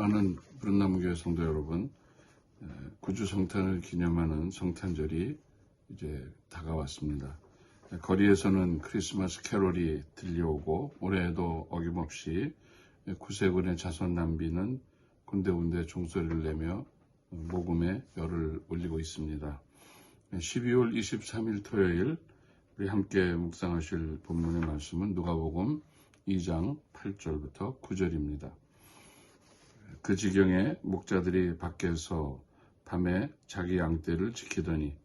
사랑하는 푸른나무교회 성도 여러분, 구주 성탄을 기념하는 성탄절이 이제 다가왔습니다. 거리에서는 크리스마스 캐롤이 들려오고 올해에도 어김없이 구세군의 자손 남비는 군데군데 종소리를 내며 복음의 열을 올리고 있습니다. 12월 23일 토요일 우리 함께 묵상하실 본문의 말씀은 누가복음 2장 8절부터 9절입니다. 그 지경에 목자들이 밖에서 밤에 자기 양떼를 지키더니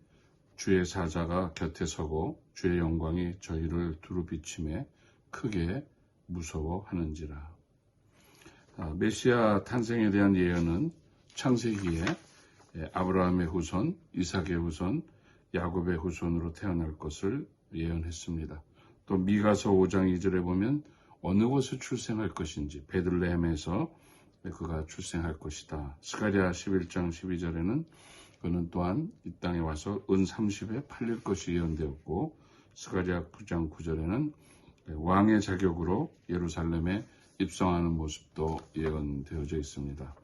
주의 사자가 곁에 서고 주의 영광이 저희를 두루 비치매 크게 무서워하는지라. 메시아 탄생에 대한 예언은 창세기에 아브라함의 후손, 이삭의 후손, 야곱의 후손으로 태어날 것을 예언했습니다. 또 미가서 5장 2절에 보면 어느 곳에 출생할 것인지 베들레헴에서 그가 출생할 것이다. 스가랴 11장 12절에는 그는 또한 이 땅에 와서 은 30에 팔릴 것이 예언되었고 스가랴 9장 9절에는 왕의 자격으로 예루살렘에 입성하는 모습도 예언되어져 있습니다.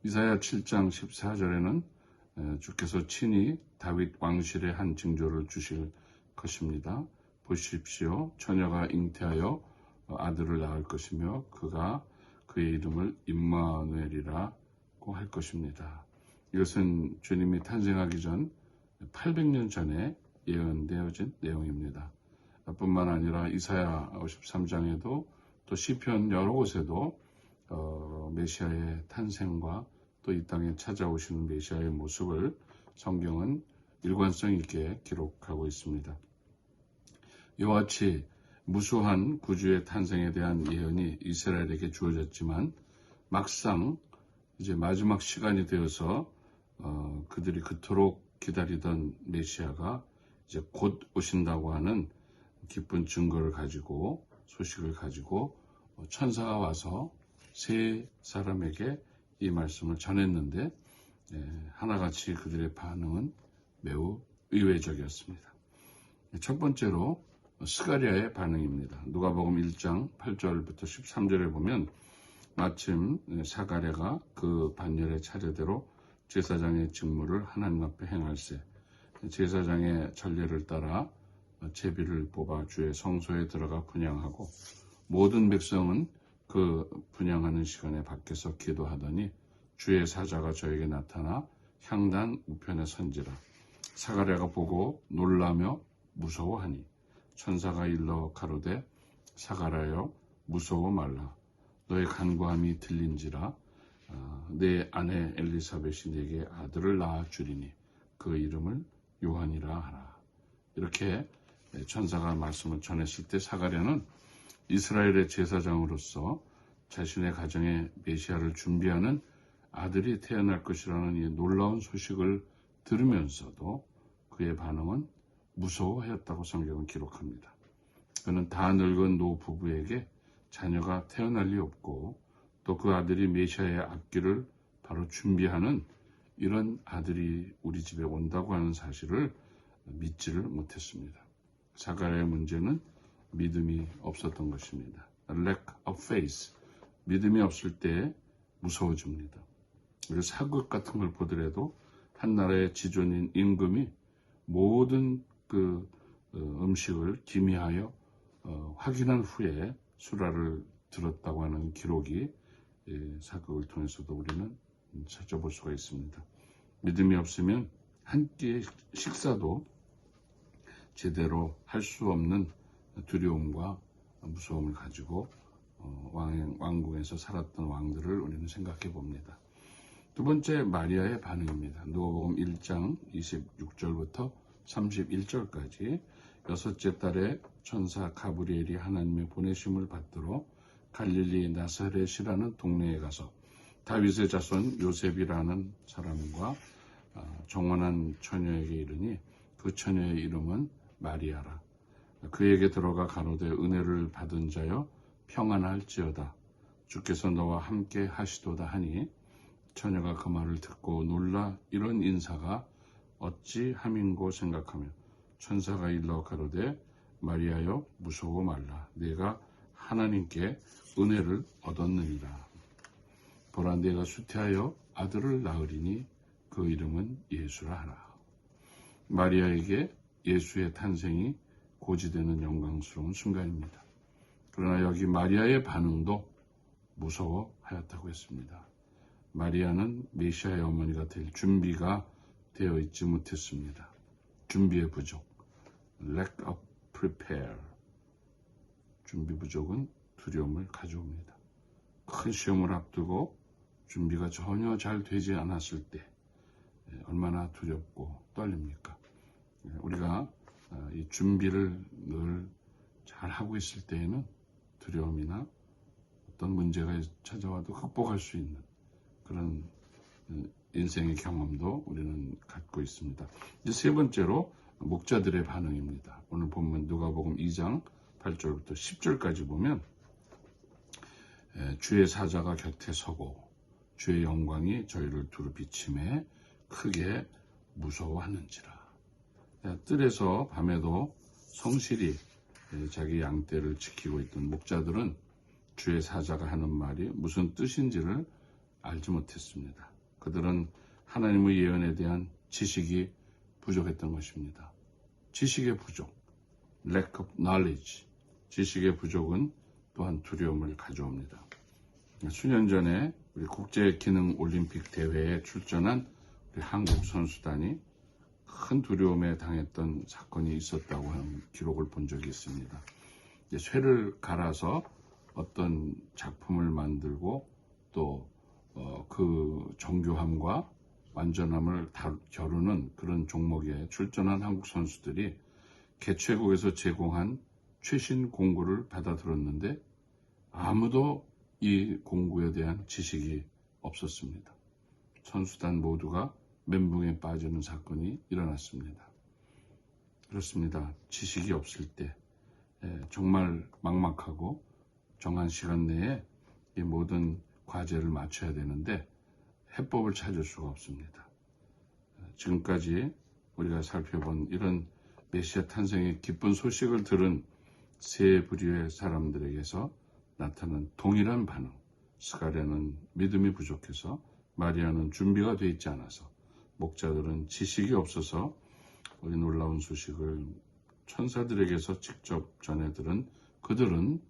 이사야 7장 14절에는 주께서 친히 다윗 왕실의 한 징조를 주실 것입니다. 보십시오. 처녀가 잉태하여 아들을 낳을 것이며 그가 그의 이름을 임마누엘이라고 할 것입니다. 이것은 주님이 탄생하기 전 800년 전에 예언되어진 내용입니다. 뿐만 아니라 이사야 53장에도 또 시편 여러 곳에도 메시아의 탄생과 또 이 땅에 찾아오시는 메시아의 모습을 성경은 일관성 있게 기록하고 있습니다. 이와 같이 무수한 구주의 탄생에 대한 예언이 이스라엘에게 주어졌지만 막상 이제 마지막 시간이 되어서 그들이 그토록 기다리던 메시아가 이제 곧 오신다고 하는 기쁜 증거를 가지고 소식을 가지고 천사가 와서 세 사람에게 이 말씀을 전했는데 하나같이 그들의 반응은 매우 의외적이었습니다. 첫 번째로 스가랴의 반응입니다. 누가복음 1장 8절부터 13절에 보면 마침 스가랴가 그 반열의 차례대로 제사장의 직무를 하나님 앞에 행할세 제사장의 전례를 따라 제비를 뽑아 주의 성소에 들어가 분향하고 모든 백성은 그 분향하는 시간에 밖에서 기도하더니 주의 사자가 저에게 나타나 향단 우편에 선지라. 스가랴가 보고 놀라며 무서워하니 천사가 일러 가로되 스가랴여 무서워 말라. 너의 간구함이 들린지라. 내 아내 엘리사벳이 네게 아들을 낳아 주리니 그 이름을 요한이라 하라. 이렇게 천사가 말씀을 전했을 때 스가랴는 이스라엘의 제사장으로서 자신의 가정에 메시아를 준비하는 아들이 태어날 것이라는 이 놀라운 소식을 들으면서도 그의 반응은 무서워하였다고 성경은 기록합니다. 그는 다 늙은 노부부에게 자녀가 태어날 리 없고 또 그 아들이 메시아의 앞길을 바로 준비하는 이런 아들이 우리 집에 온다고 하는 사실을 믿지를 못했습니다. 스가랴의 문제는 믿음이 없었던 것입니다. Lack of faith. 믿음이 없을 때 무서워집니다. 그리고 사극 같은 걸 보더라도 한 나라의 지존인 임금이 모든 그 음식을 기미하여 확인한 후에 수라를 들었다고 하는 기록이 사극을 통해서도 우리는 찾아볼 수가 있습니다. 믿음이 없으면 한 끼의 식사도 제대로 할 수 없는 두려움과 무서움을 가지고 왕궁에서 살았던 왕들을 우리는 생각해 봅니다. 두 번째 마리아의 반응입니다. 누가복음 1장 26절부터 31절까지 여섯째 달에 천사 가브리엘이 하나님의 보내심을 받들어 갈릴리 나사렛이라는 동네에 가서 다윗의 자손 요셉이라는 사람과 정원한 처녀에게 이르니 그 처녀의 이름은 마리아라. 그에게 들어가 가로되 은혜를 받은 자여 평안할지어다. 주께서 너와 함께 하시도다 하니 처녀가 그 말을 듣고 놀라 이런 인사가 어찌 함인고 생각하며 천사가 일러 가로되 마리아여 무서워 말라. 내가 하나님께 은혜를 얻었느니라. 보라 내가 수태하여 아들을 낳으리니 그 이름은 예수라 하라. 마리아에게 예수의 탄생이 고지되는 영광스러운 순간입니다. 그러나 여기 마리아의 반응도 무서워하였다고 했습니다. 마리아는 메시아의 어머니가 될 준비가 되어 있지 못했습니다. 준비의 부족, lack of prepare. 준비 부족은 두려움을 가져옵니다. 큰 시험을 앞두고 준비가 전혀 잘 되지 않았을 때 얼마나 두렵고 떨립니까? 우리가 이 준비를 늘 잘 하고 있을 때에는 두려움이나 어떤 문제가 찾아와도 극복할 수 있는 그런 인생의 경험도 우리는 갖고 있습니다. 이제 세 번째로 목자들의 반응입니다. 오늘 본문 누가복음 2장 8절부터 10절까지 보면 주의 사자가 곁에 서고 주의 영광이 저희를 두루 비침에 크게 무서워하는지라. 뜰에서 밤에도 성실히 자기 양떼를 지키고 있던 목자들은 주의 사자가 하는 말이 무슨 뜻인지를 알지 못했습니다. 그들은 하나님의 예언에 대한 지식이 부족했던 것입니다. 지식의 부족, lack of knowledge. 지식의 부족은 또한 두려움을 가져옵니다. 수년 전에 우리 국제기능올림픽 대회에 출전한 우리 한국 선수단이 큰 두려움에 당했던 사건이 있었다고 하는 기록을 본 적이 있습니다. 쇠를 갈아서 어떤 작품을 만들고 또 그 정교함과 완전함을 겨루는 그런 종목에 출전한 한국 선수들이 개최국에서 제공한 최신 공구를 받아 들었는데 아무도 이 공구에 대한 지식이 없었습니다. 선수단 모두가 멘붕에 빠지는 사건이 일어났습니다. 그렇습니다. 지식이 없을 때 정말 막막하고 정한 시간 내에 이 모든 과제를 마쳐야 되는데 해법을 찾을 수가 없습니다. 지금까지 우리가 살펴본 이런 메시아 탄생의 기쁜 소식을 들은 세 부류의 사람들에게서 나타난 동일한 반응. 스가랴는 믿음이 부족해서, 마리아는 준비가 되어 있지 않아서, 목자들은 지식이 없어서 우리 놀라운 소식을 천사들에게서 직접 전해 들은 그들은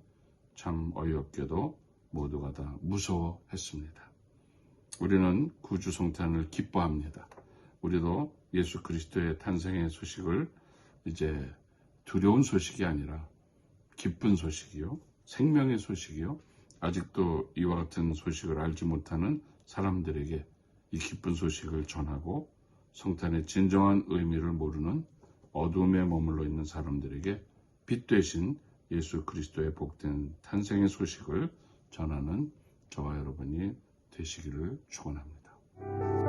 참 어이없게도 모두가 다 무서워했습니다. 우리는 구주 성탄을 기뻐합니다. 우리도 예수 그리스도의 탄생의 소식을 이제 두려운 소식이 아니라 기쁜 소식이요, 생명의 소식이요, 아직도 이와 같은 소식을 알지 못하는 사람들에게 이 기쁜 소식을 전하고 성탄의 진정한 의미를 모르는 어두움에 머물러 있는 사람들에게 빛 되신 예수 그리스도의 복된 탄생의 소식을 전하는 저와 여러분이 되시기를 축원합니다.